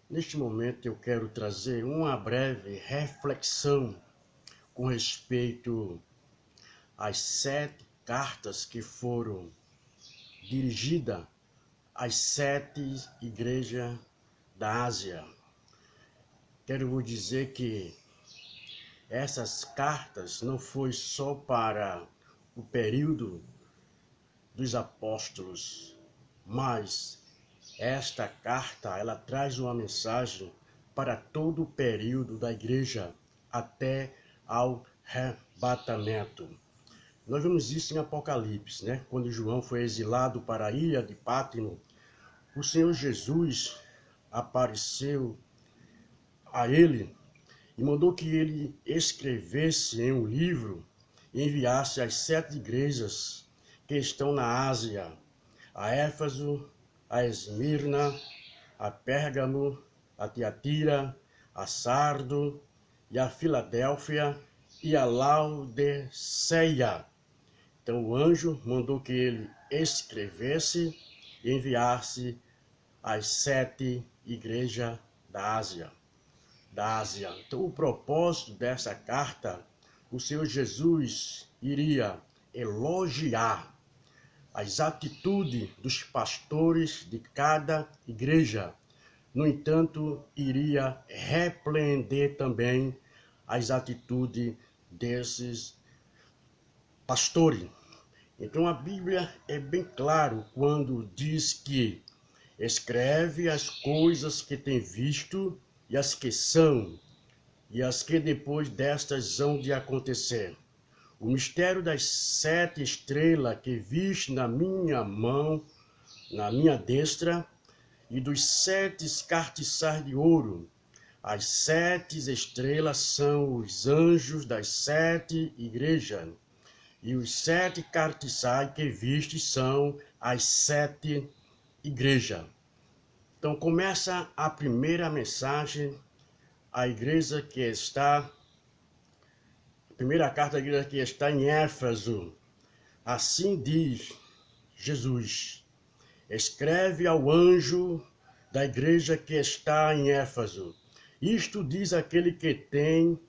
Neste momento eu quero trazer uma breve reflexão com respeito às 7 cartas que foram dirigidas às 7 igrejas da Ásia. Quero vos dizer que essas cartas não foi só para o período dos apóstolos, mas esta carta ela traz uma mensagem para todo o período da igreja até ao arrebatamento. Nós vemos isso em Apocalipse, né? Quando João foi exilado para a ilha de Pátimo, o Senhor Jesus apareceu a ele e mandou que ele escrevesse em um livro e enviasse às 7 igrejas que estão na Ásia, a Éfeso, a Esmirna, a Pérgamo, a Tiatira, a Sardo e a Filadélfia e a Laodiceia. Então o anjo mandou que ele escrevesse e enviasse às 7 igrejas da Ásia. Então o propósito dessa carta, o Senhor Jesus iria elogiar as atitudes dos pastores de cada igreja. No entanto, iria repreender também as atitudes desses pastores. Então a Bíblia é bem claro quando diz que escreve as coisas que tem visto e as que são, e as que depois destas hão de acontecer. O mistério das 7 estrelas que viste na minha mão, na minha destra, e dos 7 castiçais de ouro. As 7 estrelas são os anjos das 7 igrejas, e os 7 castiçais que viste são as 7 igrejas. Então começa a primeira mensagem, a igreja que está, a primeira carta da igreja que está em Éfeso. Assim diz Jesus: escreve ao anjo da igreja que está em Éfeso. Isto diz aquele que tem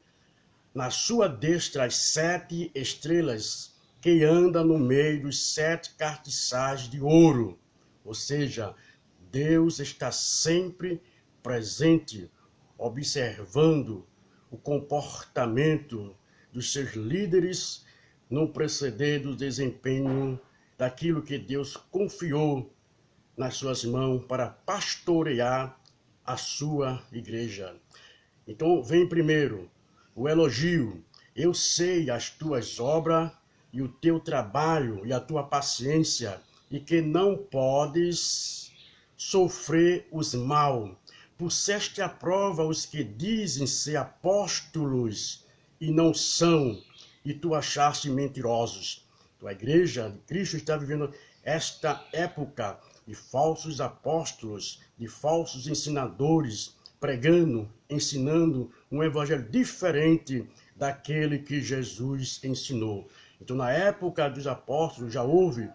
na sua destra as 7 estrelas, que anda no meio dos 7 castiçais de ouro. Ou seja, Deus está sempre presente, observando o comportamento dos seus líderes no proceder do desempenho daquilo que Deus confiou nas suas mãos para pastorear a sua igreja. Então vem primeiro o elogio. Eu sei as tuas obras e o teu trabalho e a tua paciência, e que não podes sofrer os mal. Puseste à prova os que dizem ser apóstolos e não são, e tu achaste mentirosos. A igreja de Cristo está vivendo esta época de falsos apóstolos, de falsos ensinadores, pregando, ensinando um evangelho diferente daquele que Jesus ensinou. Então, na época dos apóstolos já houve,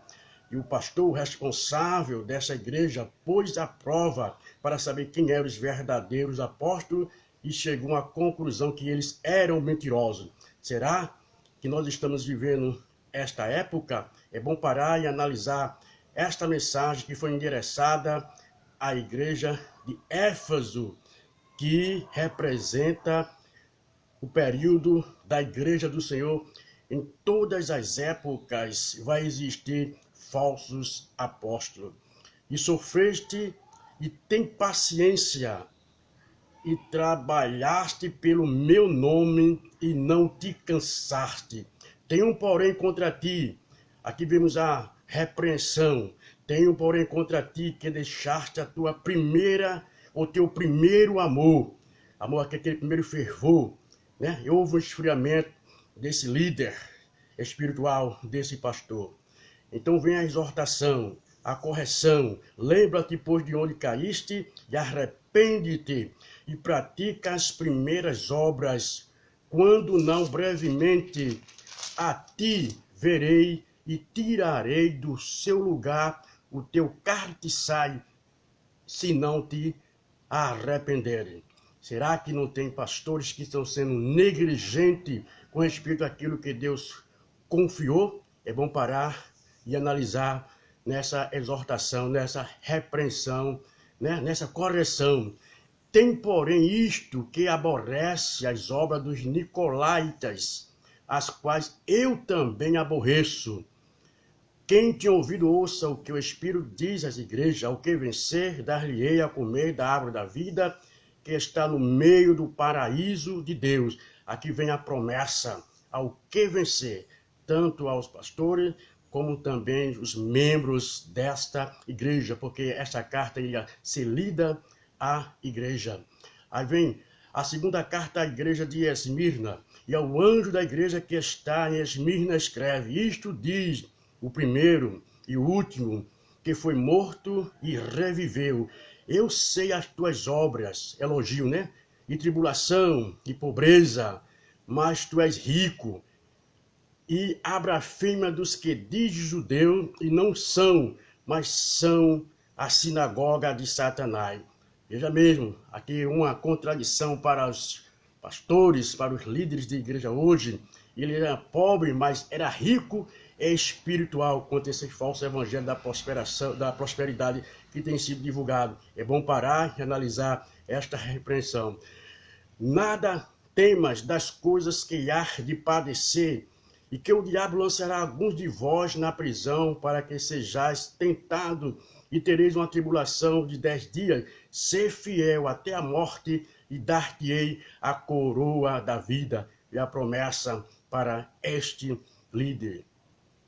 e o pastor responsável dessa igreja pôs à prova para saber quem eram os verdadeiros apóstolos e chegou à conclusão que eles eram mentirosos. Será que nós estamos vivendo esta época? É bom parar e analisar esta mensagem que foi endereçada à igreja de Éfeso, que representa o período da igreja do Senhor. Em todas as épocas vai existir falsos apóstolos. E sofreste e tem paciência, e trabalhaste pelo meu nome e não te cansaste. Tenho, porém, contra ti, aqui vemos a repreensão. Tenho, porém, contra ti que deixaste a tua primeira, o teu primeiro amor. Amor, aquele primeiro fervor, né? E houve um esfriamento desse líder espiritual, desse pastor. Então vem a exortação, a correção. Lembra-te, pois, de onde caíste e arrepende-te e pratica as primeiras obras. Quando não, brevemente a ti verei e tirarei do seu lugar o teu castiçai, se não te arrependerem. Será que não tem pastores que estão sendo negligentes com respeito àquilo que Deus confiou? É bom parar e analisar nessa exortação, nessa repreensão, né? Nessa correção. Tem, porém, isto que aborrece as obras dos nicolaítas, as quais eu também aborreço. Quem tem ouvido, ouça o que o Espírito diz às igrejas: ao que vencer, dar-lhe-ei a comer da árvore da vida, que está no meio do paraíso de Deus. Aqui vem a promessa: ao que vencer, tanto aos pastores, como também os membros desta igreja, porque esta carta ia ser lida à igreja. Aí vem a segunda carta à igreja de Esmirna, e ao anjo da igreja que está em Esmirna escreve: isto diz o primeiro e o último, que foi morto e reviveu. Eu sei as tuas obras, elogio, né? E tribulação, e pobreza, mas tu és rico. E blasfêmia dos que dizem judeu e não são, mas são a sinagoga de Satanás. Veja mesmo, aqui uma contradição para os pastores, para os líderes de igreja hoje. Ele era pobre, mas era rico e espiritual, contra esse falso evangelho da prosperidade que tem sido divulgado. É bom parar e analisar esta repreensão. Nada temas das coisas que há de padecer, e que o diabo lançará alguns de vós na prisão, para que sejais tentados, e tereis uma tribulação de 10 dias. Ser fiel até a morte, e dar-te-ei a coroa da vida. E a promessa para este líder.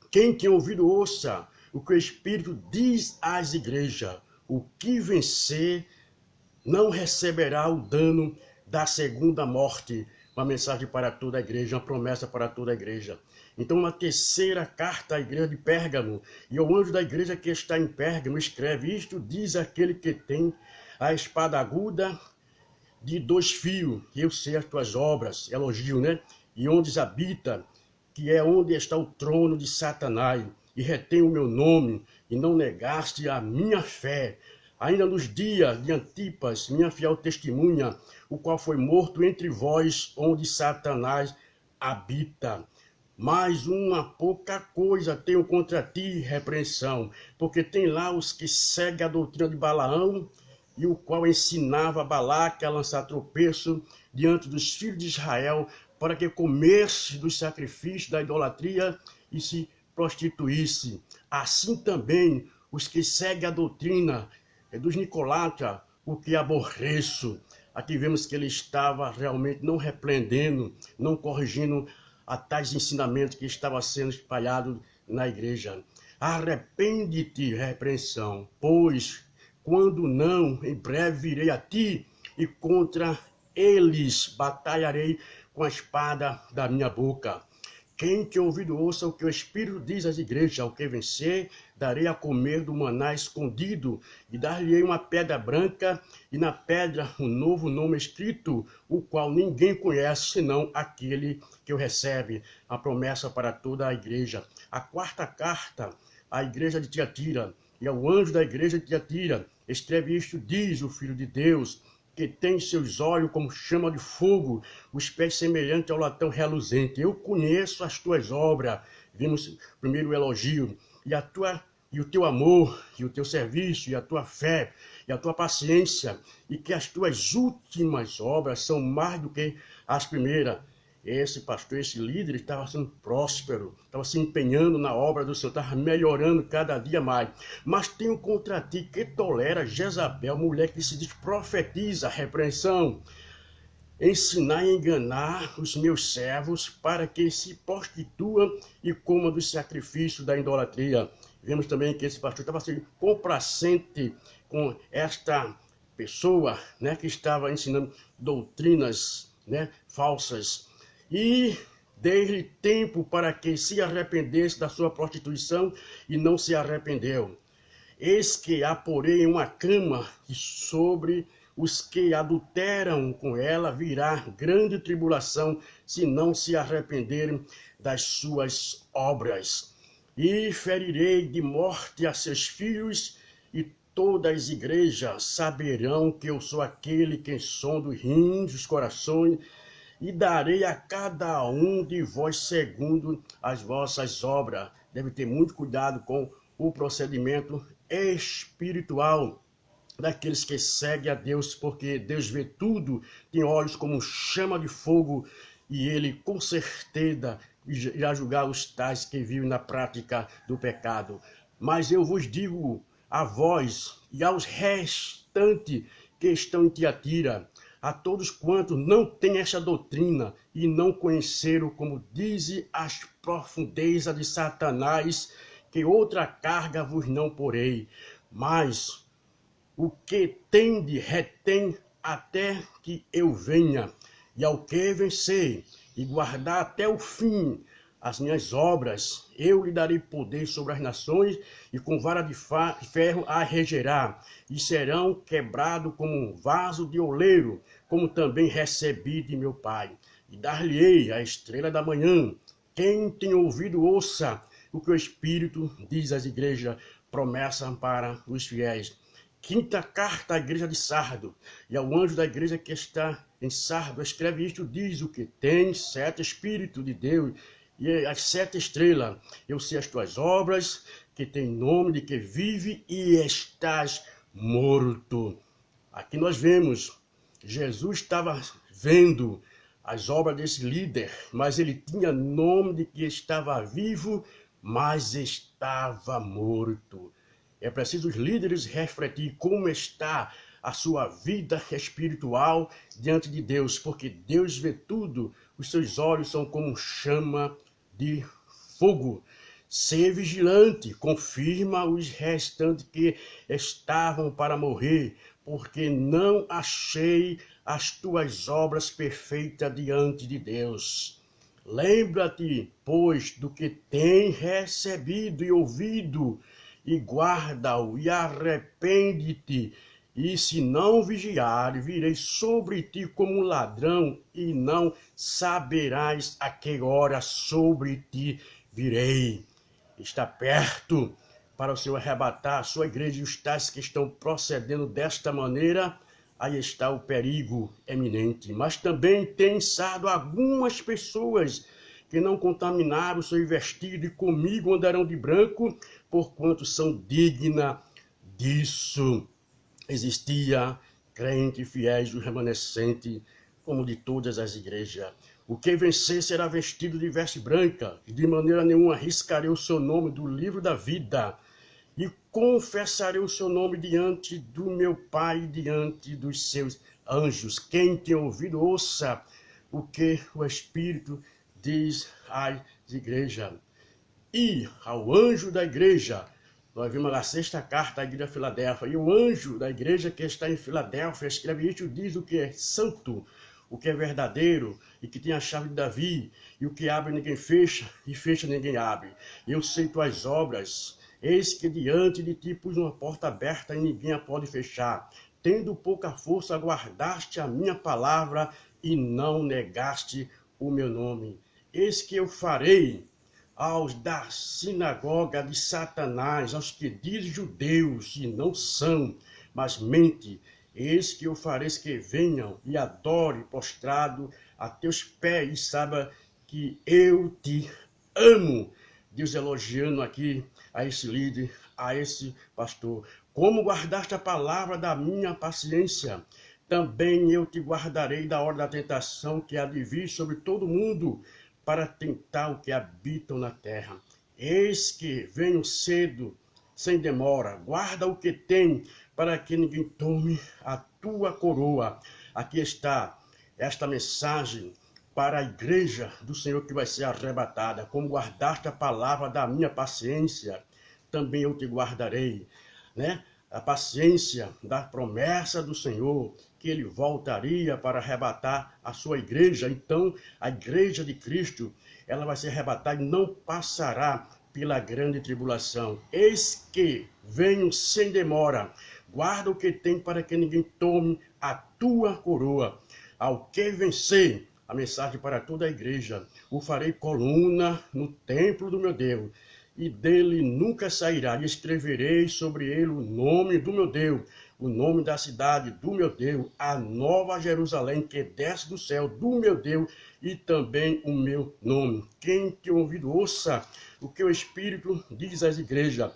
Quem tem ouvido, ouça o que o Espírito diz às igrejas: o que vencer não receberá o dano da segunda morte. Uma mensagem para toda a igreja, uma promessa para toda a igreja. Então, uma terceira carta à igreja de Pérgamo, e o anjo da igreja que está em Pérgamo escreve: isto diz aquele que tem a espada aguda de 2 fios, que eu sei as tuas obras, elogio, né? E onde habita, que é onde está o trono de Satanás, e retém o meu nome, e não negaste a minha fé, ainda nos dias de Antipas, minha fiel testemunha, o qual foi morto entre vós, onde Satanás habita. Mais uma pouca coisa tenho contra ti, repreensão, porque tem lá os que seguem a doutrina de Balaão, e o qual ensinava Balaque a lançar tropeço diante dos filhos de Israel, para que comesse dos sacrifícios da idolatria e se prostituísse. Assim também os que seguem a doutrina dos Nicolatas, o que aborreço. Aqui vemos que ele estava realmente não repreendendo, não corrigindo a tais ensinamentos que estavam sendo espalhados na igreja. Arrepende-te, repreensão, pois quando não, em breve virei a ti, e contra eles batalharei com a espada da minha boca. Quem te ouvido, ouça o que o Espírito diz às igrejas: ao que vencer, darei a comer do maná escondido, e dar-lhe-ei uma pedra branca, e na pedra um novo nome escrito, o qual ninguém conhece, senão aquele que o recebe. A promessa para toda a igreja. A quarta carta à igreja de Tiatira, e ao anjo da igreja de Tiatira, escreve isto: diz o Filho de Deus, que tem seus olhos como chama de fogo, os pés semelhantes ao latão reluzente. Eu conheço as tuas obras. Vimos primeiro o elogio. E o teu amor, e o teu serviço, e a tua fé, e a tua paciência, e que as tuas últimas obras são mais do que as primeiras. Esse pastor, esse líder, estava sendo próspero, estava se empenhando na obra do Senhor, estava melhorando cada dia mais. Mas tenho contra ti que tolera Jezabel, mulher que se diz profetiza, repreensão, ensinar e enganar os meus servos para que se prostituam e comam dos sacrifícios da idolatria. Vemos também que esse pastor estava sendo complacente com esta pessoa, né, que estava ensinando doutrinas, né, falsas. E dei-lhe tempo para que se arrependesse da sua prostituição, e não se arrependeu. Eis que a porei em uma cama, e sobre os que adulteram com ela virá grande tribulação, se não se arrependerem das suas obras. E ferirei de morte a seus filhos, e todas as igrejas saberão que eu sou aquele que sonda os rins, os corações, e darei a cada um de vós segundo as vossas obras. Deve ter muito cuidado com o procedimento espiritual daqueles que seguem a Deus, porque Deus vê tudo, tem olhos como chama de fogo, e Ele com certeza irá julgar os tais que vivem na prática do pecado. Mas eu vos digo a vós e aos restantes que estão em Tiatira, a todos quantos não têm esta doutrina e não conheceram, como diz as profundezas de Satanás, que outra carga vos não porei, mas o que tende retém até que eu venha, e ao que vencer e guardar até o fim as minhas obras, eu lhe darei poder sobre as nações, e com vara de ferro a regerá, e serão quebrados como um vaso de oleiro, como também recebi de meu Pai. E dar-lhe-ei a estrela da manhã. Quem tem ouvido, ouça o que o Espírito diz às igrejas, promessa para os fiéis. Quinta carta à igreja de Sardo, e ao anjo da igreja que está em Sardo, escreve isto, diz o que tem 7 Espíritos de Deus, e as 7 estrelas. Eu sei as tuas obras, que tem nome de que vive e estás morto. Aqui nós vemos, Jesus estava vendo as obras desse líder, mas ele tinha nome de que estava vivo, mas estava morto. É preciso os líderes refletir como está a sua vida espiritual diante de Deus, porque Deus vê tudo, os seus olhos são como chama de fogo. Ser vigilante, confirma os restantes que estavam para morrer, porque não achei as tuas obras perfeitas diante de Deus. Lembra-te, pois, do que tem recebido e ouvido, e guarda-o, e arrepende-te, e se não vigiar, virei sobre ti como um ladrão, e não saberás a que hora sobre ti virei. Está perto para o Senhor arrebatar a sua igreja, e os tais que estão procedendo desta maneira, aí está o perigo eminente. Mas também tem estado algumas pessoas que não contaminaram o seu vestido, e comigo andarão de branco, porquanto são dignas disso. Existia crente fiéis do remanescente, como de todas as igrejas. O que vencer será vestido de veste branca, e de maneira nenhuma riscarei o seu nome do livro da vida, e confessarei o seu nome diante do meu Pai e diante dos seus anjos. Quem tem ouvido, ouça o que o Espírito diz às igrejas. E ao anjo da igreja, nós vimos na 6ª carta à igreja de Filadélfia, e o anjo da igreja que está em Filadélfia escreve isto, diz o que é santo, o que é verdadeiro, e que tem a chave de Davi, e o que abre ninguém fecha, e fecha ninguém abre. Eu sei tuas obras, eis que diante de ti pus uma porta aberta e ninguém a pode fechar. Tendo pouca força, guardaste a minha palavra e não negaste o meu nome. Eis que eu farei aos da sinagoga de Satanás, aos que dizem judeus e não são, mas mente, eis que eu farei que venham e adore prostrado a teus pés, e saiba que eu te amo. Deus elogiando aqui a esse líder, a esse pastor. Como guardaste a palavra da minha paciência, também eu te guardarei da hora da tentação que há de vir sobre todo mundo, para tentar o que habitam na terra. Eis que venho cedo, sem demora. Guarda o que tem, para que ninguém tome a tua coroa. Aqui está esta mensagem para a igreja do Senhor que vai ser arrebatada. Como guardaste a palavra da minha paciência, também eu te guardarei, né? A paciência da promessa do Senhor, que ele voltaria para arrebatar a sua igreja. Então, a igreja de Cristo, ela vai ser arrebatada e não passará pela grande tribulação. Eis que venho sem demora. Guarda o que tem, para que ninguém tome a tua coroa. Ao que vencer, a mensagem para toda a igreja: o farei coluna no templo do meu Deus, e dele nunca sairá. E escreverei sobre ele o nome do meu Deus, o nome da cidade do meu Deus, a nova Jerusalém que desce do céu do meu Deus, e também o meu nome. Quem tem ouvido, ouça o que o Espírito diz às igrejas.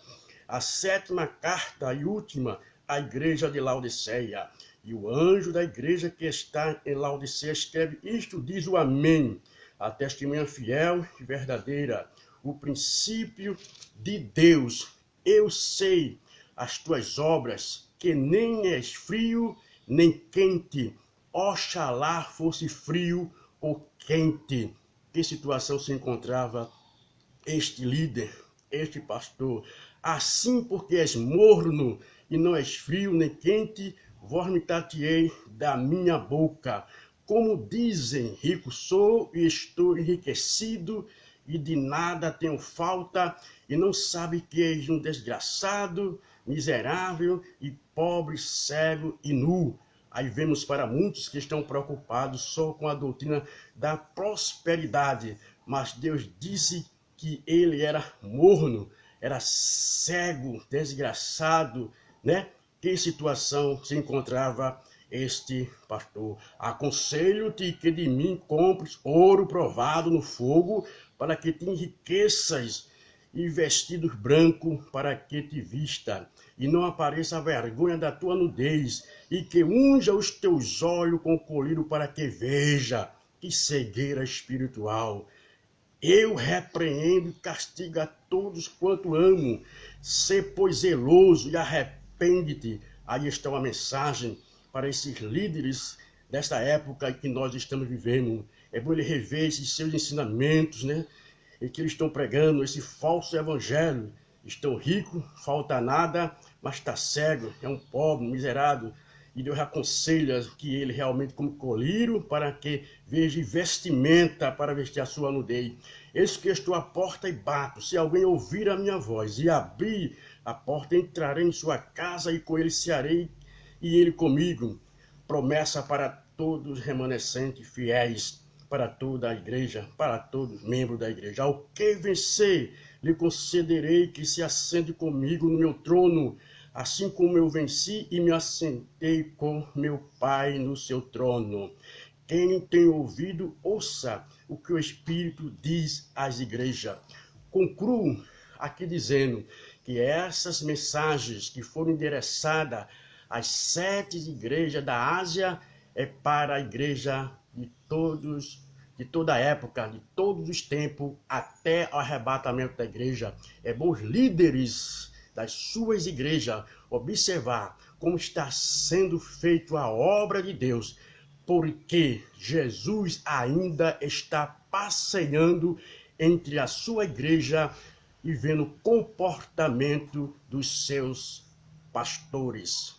A sétima carta e última, à igreja de Laodiceia. E o anjo da igreja que está em Laodiceia escreve isto, diz o Amém, a testemunha fiel e verdadeira, o princípio de Deus. Eu sei as tuas obras, que nem és frio nem quente. Oxalá fosse frio ou quente. Que situação se encontrava este líder, este pastor? Assim, porque és morno e não és frio nem quente, vomitar-te-ei da minha boca. Como dizem, rico sou e estou enriquecido, e de nada tenho falta, e não sabe que és um desgraçado, miserável e pobre, cego e nu. Aí vemos para muitos que estão preocupados só com a doutrina da prosperidade, mas Deus disse que ele era morno, era cego, desgraçado, né? Que situação se encontrava este pastor? Aconselho-te que de mim compres ouro provado no fogo, para que te enriqueças, e vestidos brancos para que te vista, e não apareça a vergonha da tua nudez, e que unja os teus olhos com colírio para que veja. Que cegueira espiritual! Eu repreendo e castigo a todos quanto amo. Sê, pois, zeloso e arrepende-te. Aí está uma mensagem para esses líderes desta época que nós estamos vivendo. É bom ele rever esses seus ensinamentos, né? E que eles estão pregando esse falso evangelho. Estão ricos, falta nada, mas está cego, é um pobre, miserável. E Deus aconselha que ele realmente come colírio para que veja vestimenta para vestir a sua nudez. Eis que estou à porta e bato. Se alguém ouvir a minha voz e abrir a porta, entrarei em sua casa e com ele cearei e ele comigo. Promessa para todos os remanescentes fiéis, para toda a igreja, para todos os membros da igreja. Ao que vencer, lhe concederei que se assente comigo no meu trono, assim como eu venci e me assentei com meu Pai no seu trono. Quem tem ouvido, ouça o que o Espírito diz às igrejas. Concluo aqui dizendo que essas mensagens que foram endereçadas às 7 igrejas da Ásia é para a igreja de todos, de toda a época, de todos os tempos, até o arrebatamento da igreja. É bom os líderes das suas igrejas observar como está sendo feita a obra de Deus, porque Jesus ainda está passeando entre a sua igreja e vendo o comportamento dos seus pastores.